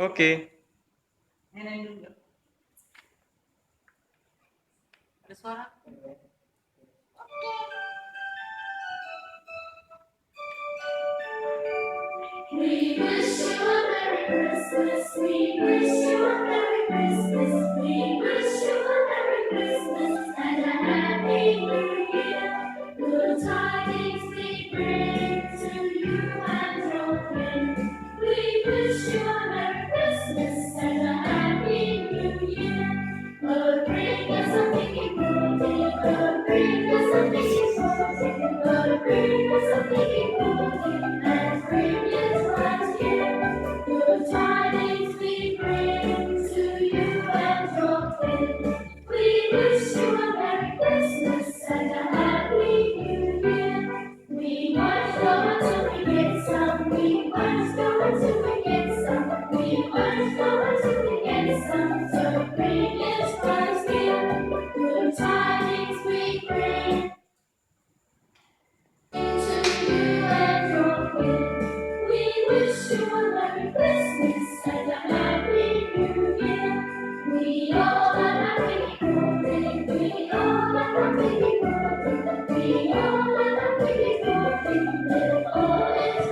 Okay. We wish you a Merry Christmas. We wish you a Merry Christmas. We wish you a Merry Christmas and a Happy New Year. Good tidings we bring to you and your kin. We wish you a Merry Christmas and a Happy New Year. Lord, bring us a thinking pudding. Lord, bring us a thinking pudding. Lord, bring us a thinking pudding and bring it right here. Good tidings we bring to you and your kin. We wish you a Merry Christmas and a Happy New Year. We weren't going to forget some. We weren't going to forget some. We weren't going to forget some. So bring it right here. Good tidings we bring to you and your kin. We wish you a Merry Christmas and a Happy New Year. We all have a happy birthday. We all have a happy birthday. We all have a happy birthday. May all is